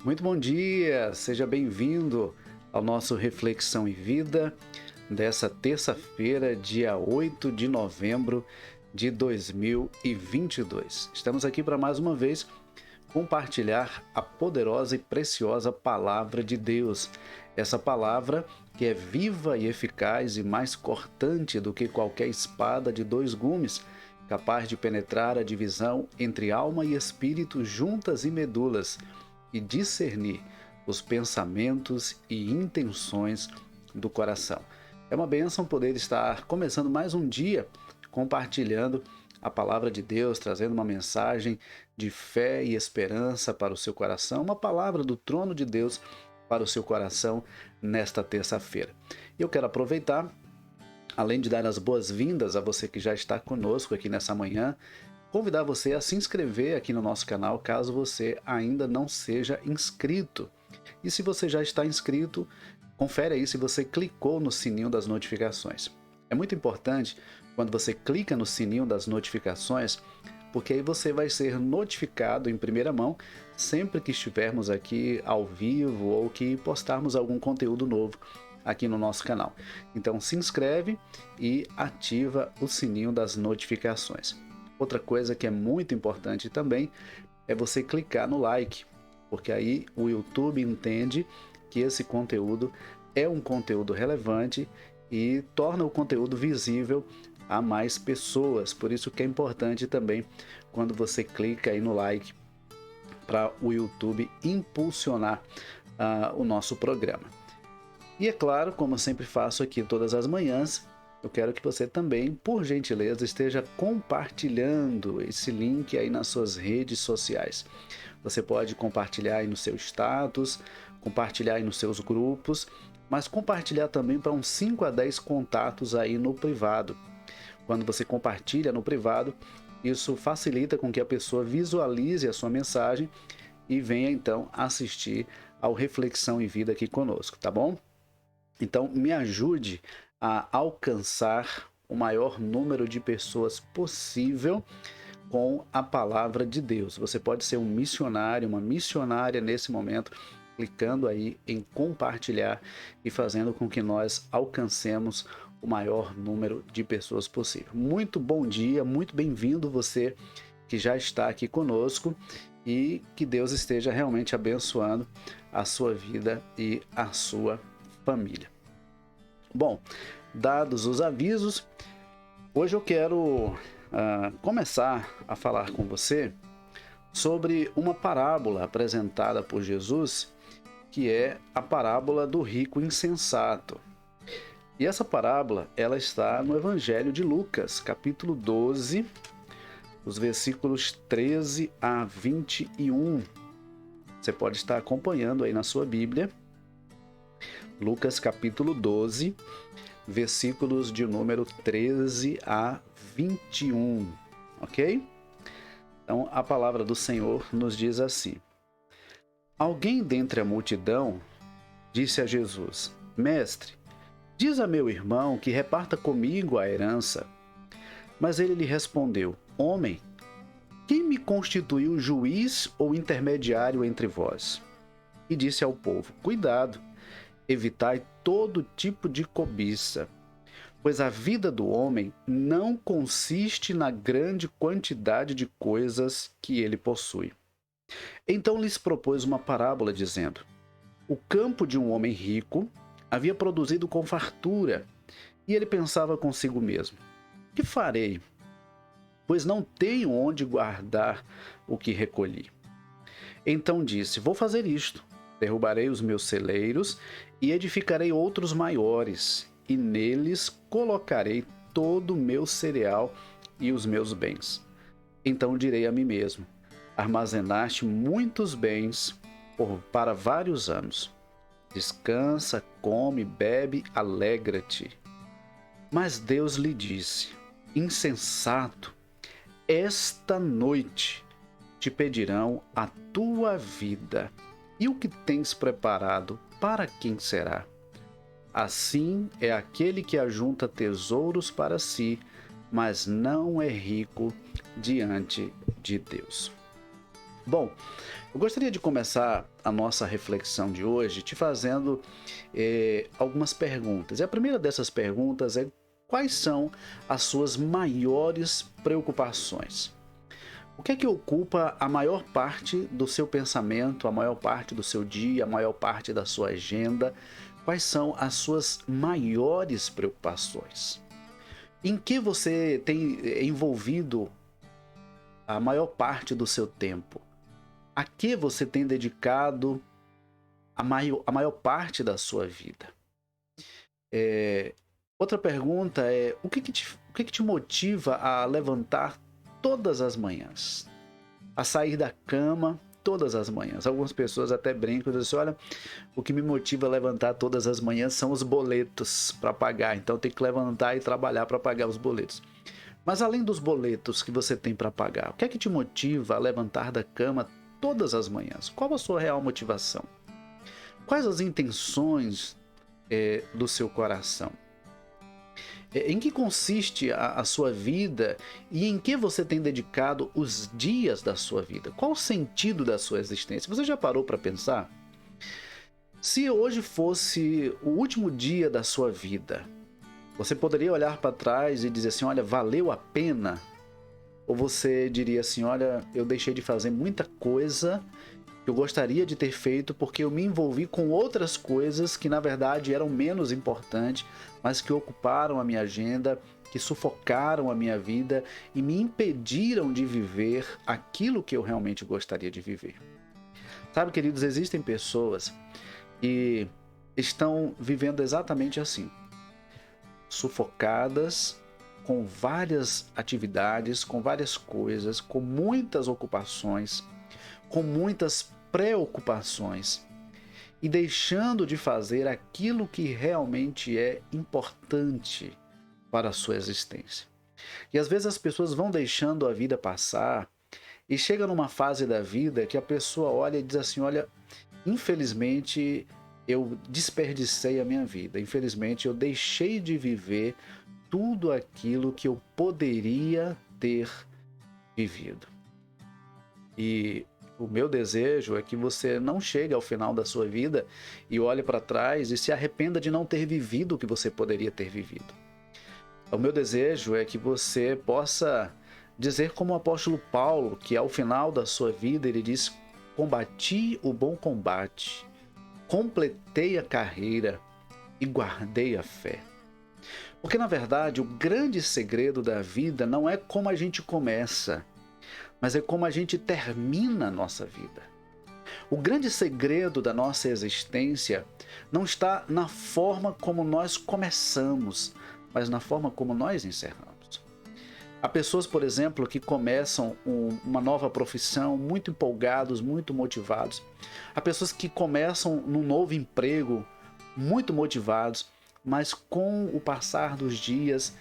Muito bom dia, seja bem-vindo ao nosso Reflexão e Vida dessa terça-feira, dia 8 de novembro de 2022. Estamos aqui para mais uma vez compartilhar a poderosa e preciosa Palavra de Deus. Essa palavra que é viva e eficaz e mais cortante do que qualquer espada de dois gumes, capaz de penetrar a divisão entre alma e espírito, juntas e medulas, e discernir os pensamentos e intenções do coração. É uma bênção poder estar começando mais um dia compartilhando a palavra de Deus, trazendo uma mensagem de fé e esperança para o seu coração, uma palavra do trono de Deus para o seu coração nesta terça-feira. Eu quero aproveitar, além de dar as boas-vindas a você que já está conosco aqui nessa manhã, convidar você a se inscrever aqui no nosso canal, caso você ainda não seja inscrito. E se você já está inscrito, confere aí se você clicou no sininho das notificações. É muito importante quando você clica no sininho das notificações, porque aí você vai ser notificado em primeira mão sempre que estivermos aqui ao vivo ou que postarmos algum conteúdo novo aqui no nosso canal. Então se inscreve e ativa o sininho das notificações. Outra coisa que é muito importante também é você clicar no like, porque aí o YouTube entende que esse conteúdo é um conteúdo relevante e torna o conteúdo visível a mais pessoas. Por isso que é importante também quando você clica aí no like para o YouTube impulsionar o nosso programa. E é claro, como eu sempre faço aqui todas as manhãs, eu quero que você também, por gentileza, esteja compartilhando esse link aí nas suas redes sociais. Você pode compartilhar aí no seu status, compartilhar aí nos seus grupos, mas compartilhar também para uns 5 a 10 contatos aí no privado. Quando você compartilha no privado, isso facilita com que a pessoa visualize a sua mensagem e venha então assistir ao Reflexão e Vida aqui conosco, tá bom? Então me ajude a alcançar o maior número de pessoas possível com a palavra de Deus. Você pode ser um missionário, uma missionária nesse momento, clicando aí em compartilhar e fazendo com que nós alcancemos o maior número de pessoas possível. Muito bom dia, muito bem-vindo você que já está aqui conosco e que Deus esteja realmente abençoando a sua vida e a sua família. Bom, dados os avisos, hoje eu quero começar a falar com você sobre uma parábola apresentada por Jesus, que é a parábola do rico insensato. E essa parábola, ela está no Evangelho de Lucas, capítulo 12, os versículos 13 a 21. Você pode estar acompanhando aí na sua Bíblia. Lucas capítulo 12, versículos de número 13 a 21, ok? Então, a palavra do Senhor nos diz assim: Alguém dentre a multidão disse a Jesus: Mestre, diz a meu irmão que reparta comigo a herança. Mas ele lhe respondeu: Homem, quem me constituiu juiz ou intermediário entre vós? E disse ao povo: Cuidado, evitai todo tipo de cobiça, pois a vida do homem não consiste na grande quantidade de coisas que ele possui. Então lhes propôs uma parábola, dizendo: O campo de um homem rico havia produzido com fartura, e ele pensava consigo mesmo: Que farei? Pois não tenho onde guardar o que recolhi. Então disse: Vou fazer isto. Derrubarei os meus celeiros e edificarei outros maiores, e neles colocarei todo o meu cereal e os meus bens. Então direi a mim mesmo: Armazenaste muitos bens para vários anos. Descansa, come, bebe, alegra-te. Mas Deus lhe disse: Insensato, esta noite te pedirão a tua vida. E o que tens preparado, para quem será? Assim é aquele que ajunta tesouros para si, mas não é rico diante de Deus. Bom, eu gostaria de começar a nossa reflexão de hoje te fazendo algumas perguntas. E a primeira dessas perguntas é: quais são as suas maiores preocupações? O que é que ocupa a maior parte do seu pensamento, a maior parte do seu dia, a maior parte da sua agenda? Quais são as suas maiores preocupações? Em que você tem envolvido a maior parte do seu tempo? A que você tem dedicado a maior parte da sua vida? Outra pergunta é: o que que te motiva a levantar todas as manhãs? A sair da cama todas as manhãs? Algumas pessoas até brincam e dizem assim: olha, o que me motiva a levantar todas as manhãs são os boletos para pagar, então tem que levantar e trabalhar para pagar os boletos. Mas além dos boletos que você tem para pagar, o que é que te motiva a levantar da cama todas as manhãs? Qual a sua real motivação? Quais as intenções do seu coração? Em que consiste a sua vida e em que você tem dedicado os dias da sua vida? Qual o sentido da sua existência? Você já parou para pensar? Se hoje fosse o último dia da sua vida, você poderia olhar para trás e dizer assim: olha, valeu a pena? Ou você diria assim: olha, eu deixei de fazer muita coisa que eu gostaria de ter feito porque eu me envolvi com outras coisas que na verdade eram menos importantes, mas que ocuparam a minha agenda, que sufocaram a minha vida e me impediram de viver aquilo que eu realmente gostaria de viver. Sabe, queridos, existem pessoas que estão vivendo exatamente assim, sufocadas com várias atividades, com várias coisas, com muitas ocupações, com muitas preocupações e deixando de fazer aquilo que realmente é importante para a sua existência. E às vezes as pessoas vão deixando a vida passar e chega numa fase da vida que a pessoa olha e diz assim: olha, infelizmente eu desperdicei a minha vida, infelizmente eu deixei de viver tudo aquilo que eu poderia ter vivido. E o meu desejo é que você não chegue ao final da sua vida e olhe para trás e se arrependa de não ter vivido o que você poderia ter vivido. O meu desejo é que você possa dizer como o apóstolo Paulo, que ao final da sua vida ele diz: combati o bom combate, completei a carreira e guardei a fé. Porque na verdade o grande segredo da vida não é como a gente começa, mas é como a gente termina a nossa vida. O grande segredo da nossa existência não está na forma como nós começamos, mas na forma como nós encerramos. Há pessoas, por exemplo, que começam uma nova profissão muito empolgados, muito motivados. Há pessoas que começam num novo emprego muito motivados, mas com o passar dos dias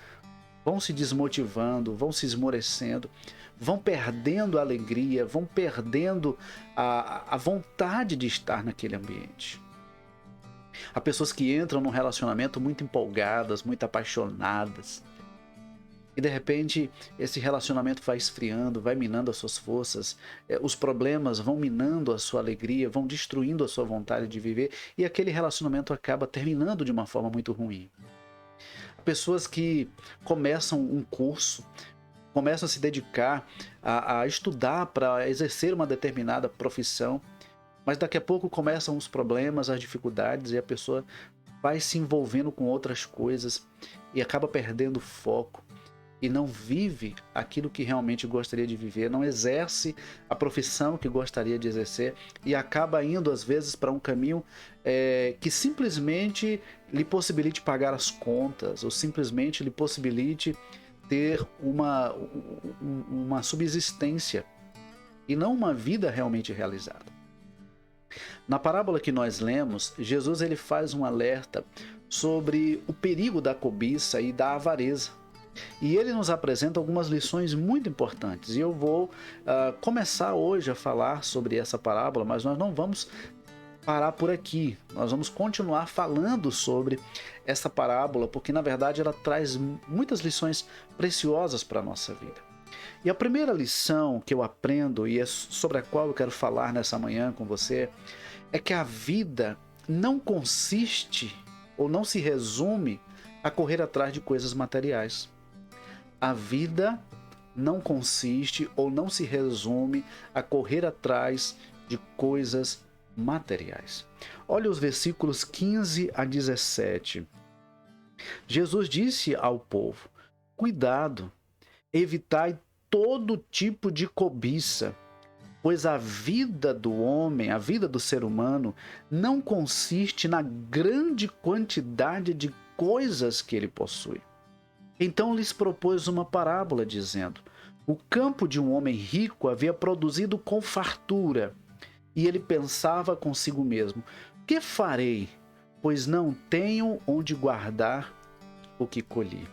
vão se desmotivando, vão se esmorecendo, vão perdendo a alegria, vão perdendo a vontade de estar naquele ambiente. Há pessoas que entram num relacionamento muito empolgadas, muito apaixonadas, e de repente esse relacionamento vai esfriando, vai minando as suas forças, os problemas vão minando a sua alegria, vão destruindo a sua vontade de viver, e aquele relacionamento acaba terminando de uma forma muito ruim. Há pessoas que começam um curso, começam a se dedicar a estudar para exercer uma determinada profissão, mas daqui a pouco começam os problemas, as dificuldades, e a pessoa vai se envolvendo com outras coisas e acaba perdendo o foco e não vive aquilo que realmente gostaria de viver, não exerce a profissão que gostaria de exercer e acaba indo às vezes para um caminho que simplesmente lhe possibilite pagar as contas ou simplesmente lhe possibilite ter uma subsistência e não uma vida realmente realizada. Na parábola que nós lemos, Jesus ele faz um alerta sobre o perigo da cobiça e da avareza. E ele nos apresenta algumas lições muito importantes. E eu vou começar hoje a falar sobre essa parábola, mas nós não vamos parar por aqui. Nós vamos continuar falando sobre essa parábola, porque na verdade ela traz muitas lições preciosas para a nossa vida. E a primeira lição que eu aprendo, e é sobre a qual eu quero falar nessa manhã com você, é que a vida não consiste ou não se resume a correr atrás de coisas materiais. A vida não consiste ou não se resume a correr atrás de coisas materiais. Olha os versículos 15 a 17. Jesus disse ao povo: cuidado, evitai todo tipo de cobiça, pois a vida do homem, a vida do ser humano, não consiste na grande quantidade de coisas que ele possui. Então lhes propôs uma parábola, dizendo: o campo de um homem rico havia produzido com fartura, e ele pensava consigo mesmo: que farei, pois não tenho onde guardar o que colhi.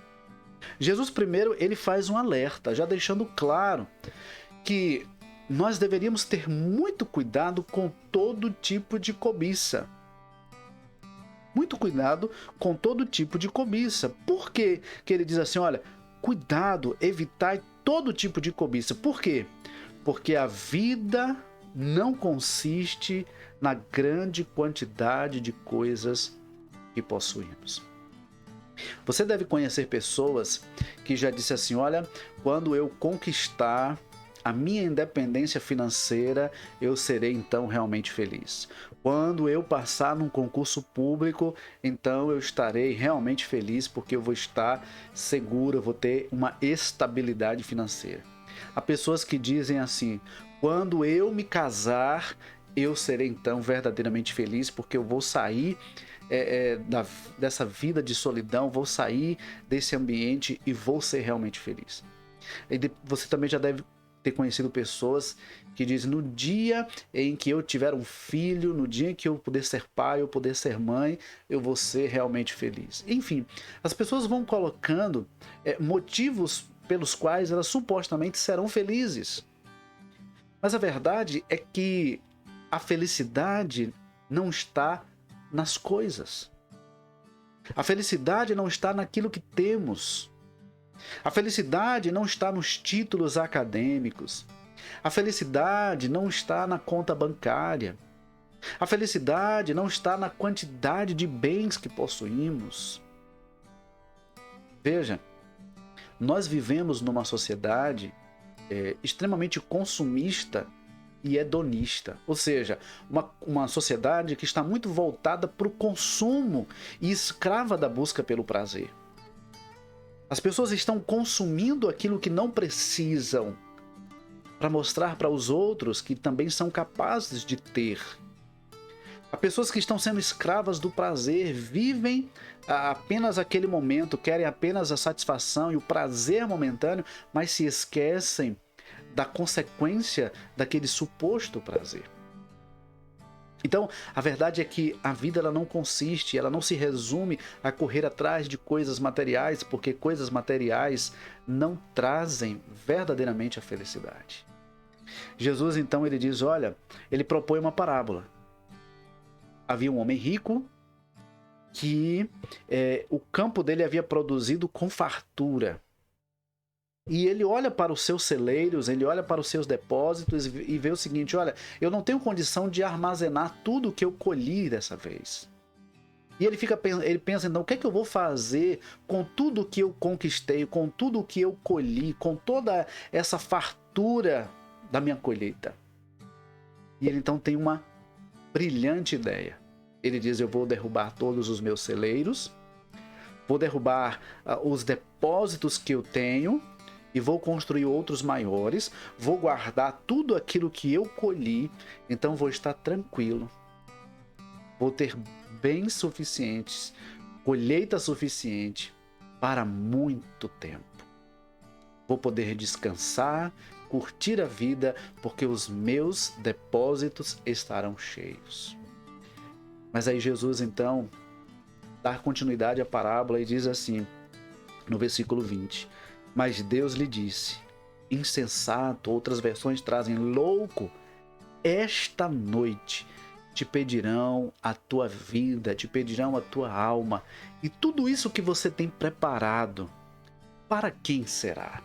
Jesus primeiro ele faz um alerta, já deixando claro que nós deveríamos ter muito cuidado com todo tipo de cobiça. Muito cuidado com todo tipo de cobiça. Por que ele diz assim, olha, cuidado, evitai todo tipo de cobiça. Por quê? Porque a vida não consiste na grande quantidade de coisas que possuímos. Você deve conhecer pessoas que já disseram assim, olha, quando eu conquistar a minha independência financeira, eu serei então realmente feliz. Quando eu passar num concurso público, então eu estarei realmente feliz porque eu vou estar seguro, eu vou ter uma estabilidade financeira. Há pessoas que dizem assim, quando eu me casar, eu serei então verdadeiramente feliz porque eu vou sair dessa vida de solidão, vou sair desse ambiente e vou ser realmente feliz. E você também já deve ter conhecido pessoas que dizem, no dia em que eu tiver um filho, no dia em que eu puder ser pai, eu puder ser mãe, eu vou ser realmente feliz. Enfim, as pessoas vão colocando motivos pelos quais elas supostamente serão felizes. Mas a verdade é que a felicidade não está nas coisas. A felicidade não está naquilo que temos. A felicidade não está nos títulos acadêmicos. A felicidade não está na conta bancária. A felicidade não está na quantidade de bens que possuímos. Veja, nós vivemos numa sociedade extremamente consumista e hedonista, ou seja, uma sociedade que está muito voltada para o consumo e escrava da busca pelo prazer. As pessoas estão consumindo aquilo que não precisam para mostrar para os outros que também são capazes de ter. Há pessoas que estão sendo escravas do prazer, vivem apenas aquele momento, querem apenas a satisfação e o prazer momentâneo, mas se esquecem da consequência daquele suposto prazer. Então, a verdade é que a vida ela não consiste, ela não se resume a correr atrás de coisas materiais, porque coisas materiais não trazem verdadeiramente a felicidade. Jesus, então, ele diz, olha, ele propõe uma parábola. Havia um homem rico que o campo dele havia produzido com fartura. E ele olha para os seus celeiros, ele olha para os seus depósitos e vê o seguinte, olha, eu não tenho condição de armazenar tudo o que eu colhi dessa vez. E ele pensa, então, o que é que eu vou fazer com tudo que eu conquistei, com tudo que eu colhi, com toda essa fartura da minha colheita? E ele então tem uma brilhante ideia. Ele diz, eu vou derrubar todos os meus celeiros, vou derrubar os depósitos que eu tenho, e vou construir outros maiores, vou guardar tudo aquilo que eu colhi, então vou estar tranquilo. Vou ter bens suficientes, colheita suficiente para muito tempo. Vou poder descansar, curtir a vida, porque os meus depósitos estarão cheios. Mas aí Jesus então dá continuidade à parábola e diz assim, no versículo 20... Mas Deus lhe disse, insensato, outras versões trazem louco, esta noite te pedirão a tua vida, te pedirão a tua alma, e tudo isso que você tem preparado, para quem será?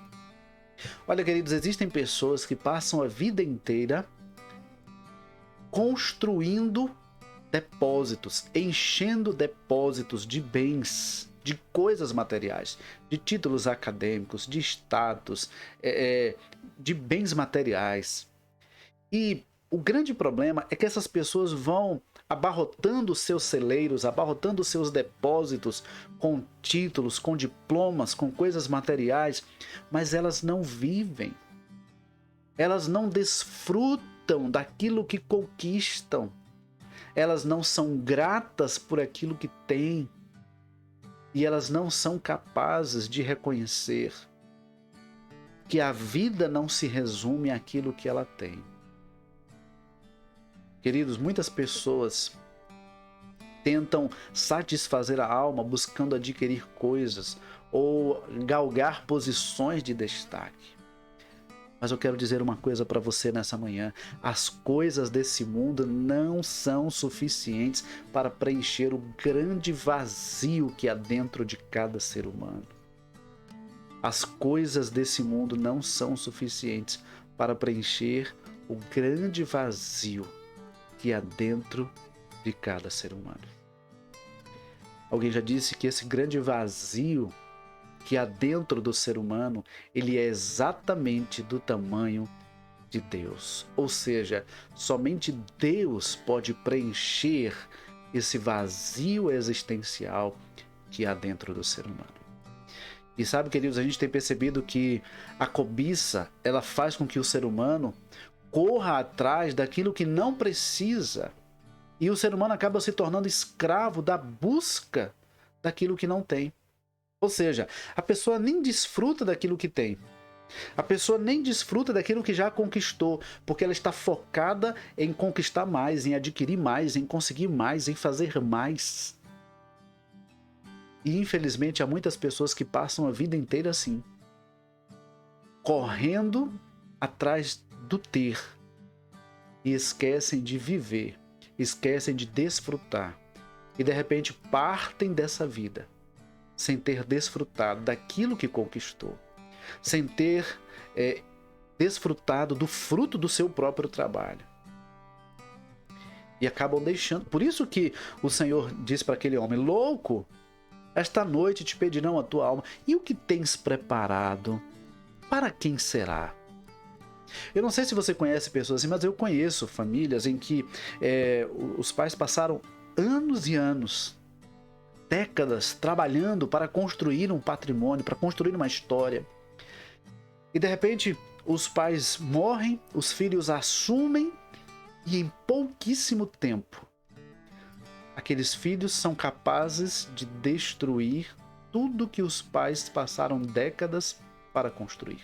Olha, queridos, existem pessoas que passam a vida inteira construindo depósitos, enchendo depósitos de bens, de coisas materiais, de títulos acadêmicos, de status, de bens materiais. E o grande problema é que essas pessoas vão abarrotando seus celeiros, abarrotando seus depósitos com títulos, com diplomas, com coisas materiais, mas elas não vivem. Elas não desfrutam daquilo que conquistam. Elas não são gratas por aquilo que têm. E elas não são capazes de reconhecer que a vida não se resume àquilo que ela tem. Queridos, muitas pessoas tentam satisfazer a alma buscando adquirir coisas ou galgar posições de destaque. Mas eu quero dizer uma coisa para você nessa manhã: as coisas desse mundo não são suficientes para preencher o grande vazio que há dentro de cada ser humano. As coisas desse mundo não são suficientes para preencher o grande vazio que há dentro de cada ser humano. Alguém já disse que esse grande vazio que há dentro do ser humano, ele é exatamente do tamanho de Deus. Ou seja, somente Deus pode preencher esse vazio existencial que há dentro do ser humano. E sabe, queridos, a gente tem percebido que a cobiça, ela faz com que o ser humano corra atrás daquilo que não precisa. E o ser humano acaba se tornando escravo da busca daquilo que não tem. Ou seja, a pessoa nem desfruta daquilo que tem. A pessoa nem desfruta daquilo que já conquistou, porque ela está focada em conquistar mais, em adquirir mais, em conseguir mais, em fazer mais. E infelizmente há muitas pessoas que passam a vida inteira assim, correndo atrás do ter, e esquecem de viver, esquecem de desfrutar, e de repente partem dessa vida sem ter desfrutado daquilo que conquistou, sem ter desfrutado do fruto do seu próprio trabalho. E acabam deixando. Por isso que o Senhor diz para aquele homem: louco, esta noite te pedirão a tua alma, e o que tens preparado, para quem será? Eu não sei se você conhece pessoas assim, mas eu conheço famílias em que os pais passaram anos e anos, décadas, trabalhando para construir um patrimônio, para construir uma história. E de repente os pais morrem, os filhos assumem, e em pouquíssimo tempo aqueles filhos são capazes de destruir tudo que os pais passaram décadas para construir.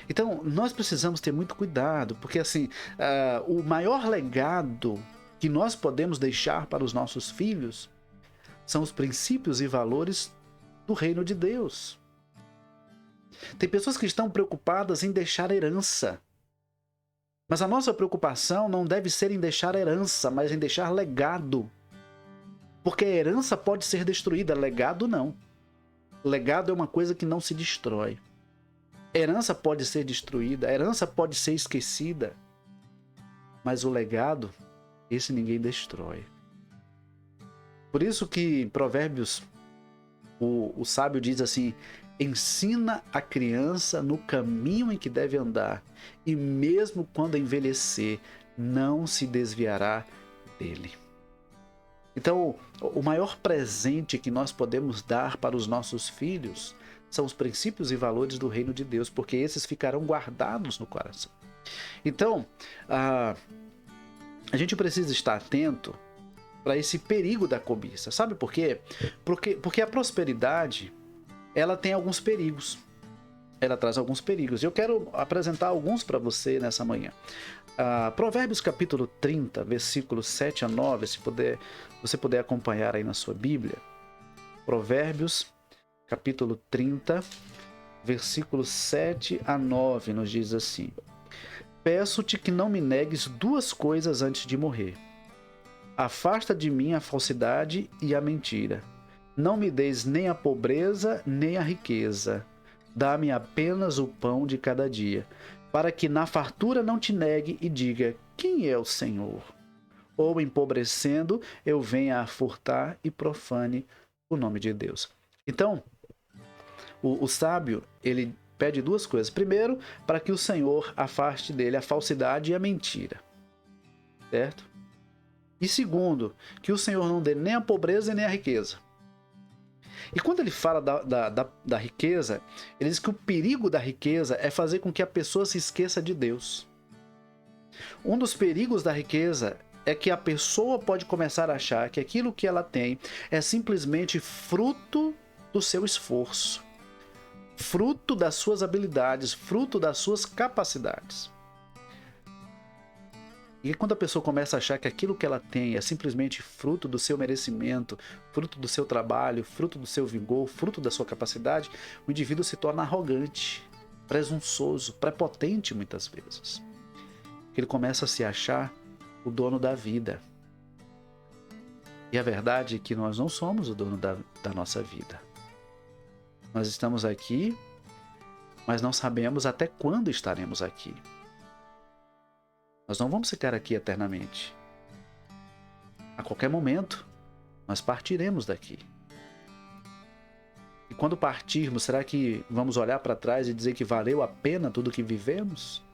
Então, nós precisamos ter muito cuidado, porque assim, o maior legado que nós podemos deixar para os nossos filhos são os princípios e valores do reino de Deus. Tem pessoas que estão preocupadas em deixar herança. Mas a nossa preocupação não deve ser em deixar herança, mas em deixar legado. Porque a herança pode ser destruída, legado não. Legado é uma coisa que não se destrói. Herança pode ser destruída, herança pode ser esquecida. Mas o legado, esse ninguém destrói. Por isso que em Provérbios, o sábio diz assim: ensina a criança no caminho em que deve andar, e mesmo quando envelhecer, não se desviará dele. Então, o maior presente que nós podemos dar para os nossos filhos são os princípios e valores do reino de Deus, porque esses ficarão guardados no coração. Então, a gente precisa estar atento para esse perigo da cobiça. Sabe por quê? Porque a prosperidade, ela tem alguns perigos. Ela traz alguns perigos. Eu quero apresentar alguns para você nessa manhã. Provérbios capítulo 30, versículos 7 a 9, se você puder acompanhar aí na sua Bíblia. Provérbios capítulo 30, versículos 7 a 9, nos diz assim: peço-te que não me negues duas coisas antes de morrer. Afasta de mim a falsidade e a mentira. Não me deis nem a pobreza nem a riqueza. Dá-me apenas o pão de cada dia, para que na fartura não te negue e diga: quem é o Senhor? Ou empobrecendo, eu venha a furtar e profane o nome de Deus. Então, o sábio, ele pede duas coisas. Primeiro, para que o Senhor afaste dele a falsidade e a mentira. Certo? E segundo, que o Senhor não dê nem a pobreza nem a riqueza. E quando ele fala da riqueza, ele diz que o perigo da riqueza é fazer com que a pessoa se esqueça de Deus. Um dos perigos da riqueza é que a pessoa pode começar a achar que aquilo que ela tem é simplesmente fruto do seu esforço, fruto das suas habilidades, fruto das suas capacidades. E quando a pessoa começa a achar que aquilo que ela tem é simplesmente fruto do seu merecimento, fruto do seu trabalho, fruto do seu vigor, fruto da sua capacidade, o indivíduo se torna arrogante, presunçoso, prepotente muitas vezes. Ele começa a se achar o dono da vida. E a verdade é que nós não somos o dono da nossa vida. Nós estamos aqui, mas não sabemos até quando estaremos aqui. Nós não vamos ficar aqui eternamente. A qualquer momento, nós partiremos daqui. E quando partirmos, será que vamos olhar para trás e dizer que valeu a pena tudo que vivemos?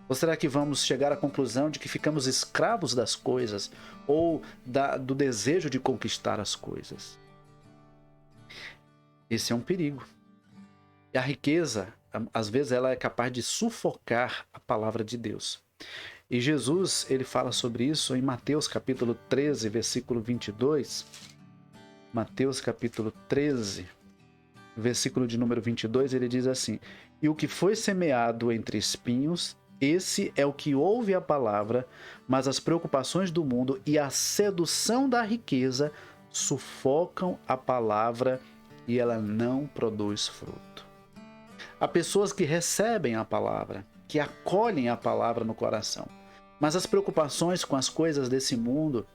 Ou será que vamos chegar à conclusão de que ficamos escravos das coisas ou do desejo de conquistar as coisas? Esse é um perigo. E a riqueza, às vezes, ela é capaz de sufocar a palavra de Deus. E Jesus, ele fala sobre isso em Mateus capítulo 13, versículo 22. Mateus capítulo 13, versículo de número 22, ele diz assim: e o que foi semeado entre espinhos, esse é o que ouve a palavra, mas as preocupações do mundo e a sedução da riqueza sufocam a palavra e ela não produz fruto. Há pessoas que recebem a palavra, que acolhem a palavra no coração, mas as preocupações com as coisas desse mundo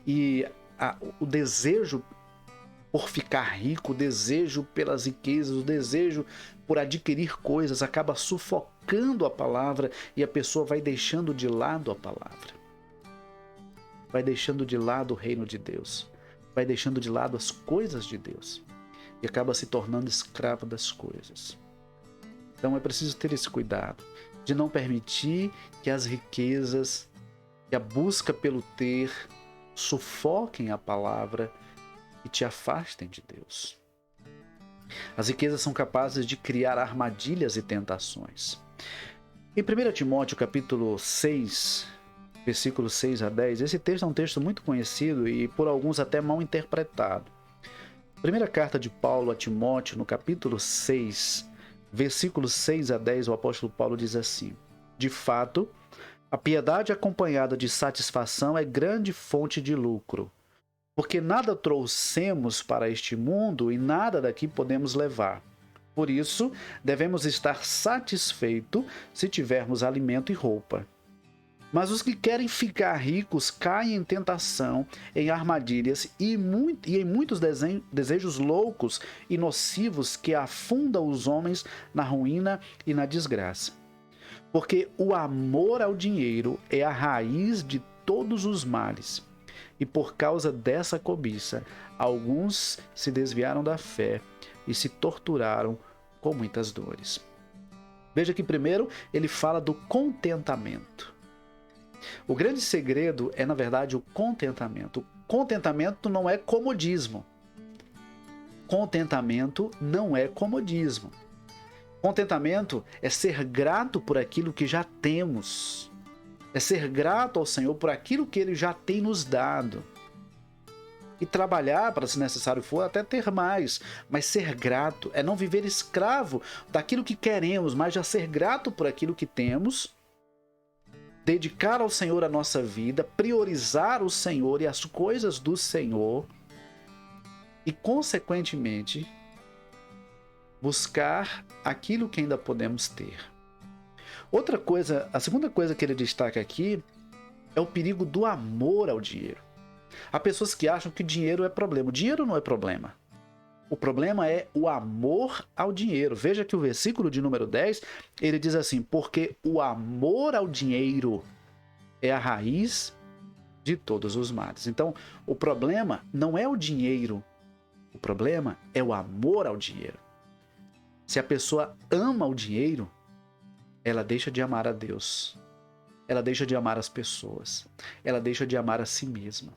e o desejo por ficar rico, o desejo pelas riquezas, o desejo por adquirir coisas acaba sufocando a palavra e a pessoa vai deixando de lado a palavra. Vai deixando de lado o reino de Deus. Vai deixando de lado as coisas de Deus. E acaba se tornando escravo das coisas. Então é preciso ter esse cuidado de não permitir que as riquezas, que a busca pelo ter, sufoquem a palavra e te afastem de Deus. As riquezas são capazes de criar armadilhas e tentações. Em 1 Timóteo capítulo 6, versículos 6 a 10, esse texto é um texto muito conhecido e por alguns até mal interpretado. Primeira carta de Paulo a Timóteo, no capítulo 6, versículos 6 a 10, o apóstolo Paulo diz assim: de fato, a piedade acompanhada de satisfação é grande fonte de lucro, porque nada trouxemos para este mundo e nada daqui podemos levar. Por isso, devemos estar satisfeitos se tivermos alimento e roupa. Mas os que querem ficar ricos caem em tentação, em armadilhas e em muitos desejos loucos e nocivos que afundam os homens na ruína e na desgraça. Porque o amor ao dinheiro é a raiz de todos os males. E por causa dessa cobiça, alguns se desviaram da fé e se torturaram com muitas dores. Veja que primeiro ele fala do contentamento. O grande segredo é, na verdade, o contentamento. O contentamento não é comodismo. Contentamento não é comodismo. Contentamento é ser grato por aquilo que já temos. É ser grato ao Senhor por aquilo que Ele já tem nos dado. E trabalhar, para se necessário for, até ter mais. Mas ser grato é não viver escravo daquilo que queremos, mas já ser grato por aquilo que temos, dedicar ao Senhor a nossa vida, priorizar o Senhor e as coisas do Senhor e, consequentemente, buscar aquilo que ainda podemos ter. Outra coisa, a segunda coisa que ele destaca aqui é o perigo do amor ao dinheiro. Há pessoas que acham que dinheiro é problema. O dinheiro não é problema. O problema é o amor ao dinheiro. Veja que o versículo de número 10, ele diz assim: porque o amor ao dinheiro é a raiz de todos os males. Então, o problema não é o dinheiro, o problema é o amor ao dinheiro. Se a pessoa ama o dinheiro, ela deixa de amar a Deus, ela deixa de amar as pessoas, ela deixa de amar a si mesma.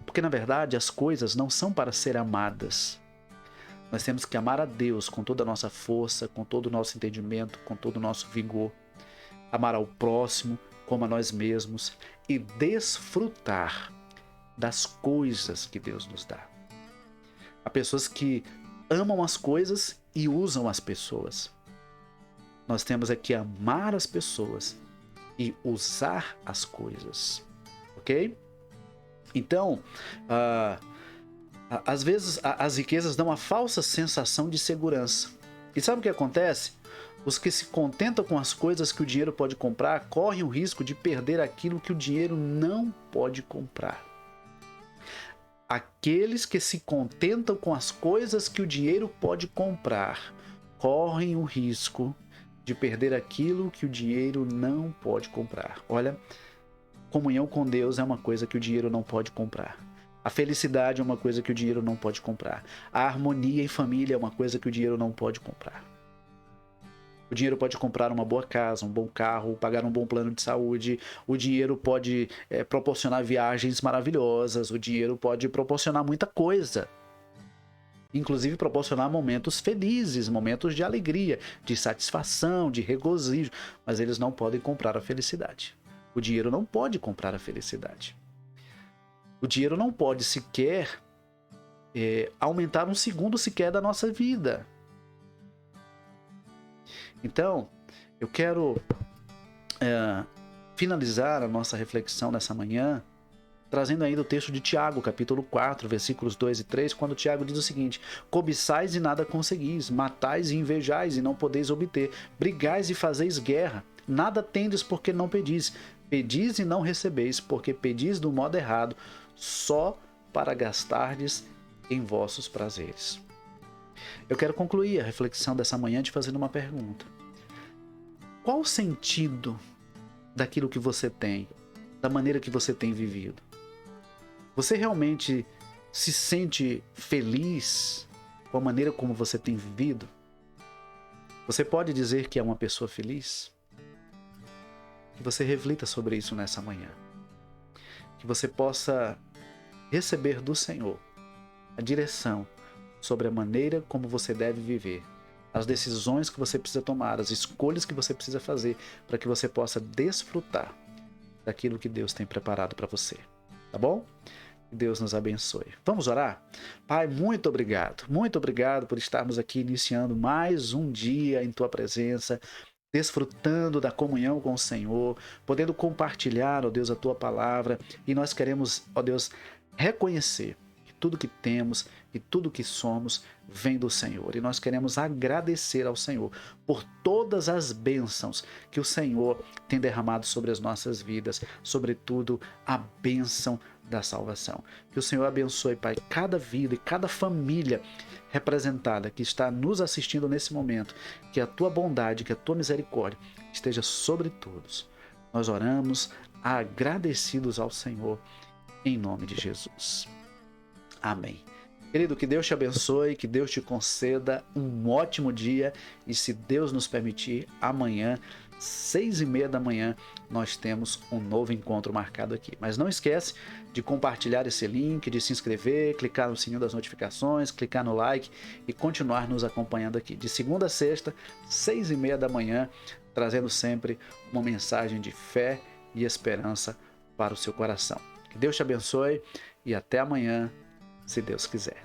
Porque, na verdade, as coisas não são para ser amadas. Nós temos que amar a Deus com toda a nossa força, com todo o nosso entendimento, com todo o nosso vigor. Amar ao próximo como a nós mesmos e desfrutar das coisas que Deus nos dá. Há pessoas que amam as coisas e usam as pessoas. Nós temos é que amar as pessoas e usar as coisas, ok? Então, às vezes as riquezas dão uma falsa sensação de segurança. E sabe o que acontece? Os que se contentam com as coisas que o dinheiro pode comprar correm o risco de perder aquilo que o dinheiro não pode comprar. Aqueles que se contentam com as coisas que o dinheiro pode comprar correm o risco de perder aquilo que o dinheiro não pode comprar. Olha, comunhão com Deus é uma coisa que o dinheiro não pode comprar. A felicidade é uma coisa que o dinheiro não pode comprar. A harmonia em família é uma coisa que o dinheiro não pode comprar. O dinheiro pode comprar uma boa casa, um bom carro, pagar um bom plano de saúde. O dinheiro pode proporcionar viagens maravilhosas. O dinheiro pode proporcionar muita coisa. Inclusive proporcionar momentos felizes, momentos de alegria, de satisfação, de regozijo. Mas eles não podem comprar a felicidade. O dinheiro não pode comprar a felicidade. O dinheiro não pode sequer aumentar um segundo sequer da nossa vida. Então, eu quero finalizar a nossa reflexão nessa manhã, trazendo ainda o texto de Tiago, capítulo 4, versículos 2 e 3, quando Tiago diz o seguinte: cobiçais e nada conseguis, matais e invejais e não podeis obter, brigais e fazeis guerra, nada tendes porque não pedis, pedis e não recebeis, porque pedis do modo errado, só para gastardes em vossos prazeres. Eu quero concluir a reflexão dessa manhã te fazendo uma pergunta. Qual o sentido daquilo que você tem, da maneira que você tem vivido? Você realmente se sente feliz com a maneira como você tem vivido? Você pode dizer que é uma pessoa feliz? Que você reflita sobre isso nessa manhã. Que você possa receber do Senhor a direção sobre a maneira como você deve viver, as decisões que você precisa tomar, as escolhas que você precisa fazer para que você possa desfrutar daquilo que Deus tem preparado para você. Tá bom? Que Deus nos abençoe. Vamos orar? Pai, muito obrigado por estarmos aqui iniciando mais um dia em Tua presença, desfrutando da comunhão com o Senhor, podendo compartilhar, ó Deus, a Tua palavra, e nós queremos, ó Deus, reconhecer que tudo que temos e tudo que somos vem do Senhor. E nós queremos agradecer ao Senhor por todas as bênçãos que o Senhor tem derramado sobre as nossas vidas, sobretudo a bênção da salvação. Que o Senhor abençoe, Pai, cada vida e cada família representada que está nos assistindo nesse momento. Que a Tua bondade, que a Tua misericórdia esteja sobre todos. Nós oramos agradecidos ao Senhor, em nome de Jesus. Amém. Querido, que Deus te abençoe, que Deus te conceda um ótimo dia e, se Deus nos permitir, amanhã, 6h30 da manhã, nós temos um novo encontro marcado aqui. Mas não esquece de compartilhar esse link, de se inscrever, clicar no sininho das notificações, clicar no like e continuar nos acompanhando aqui. De segunda a sexta, 6h30 da manhã, trazendo sempre uma mensagem de fé e esperança para o seu coração. Que Deus te abençoe e até amanhã, se Deus quiser.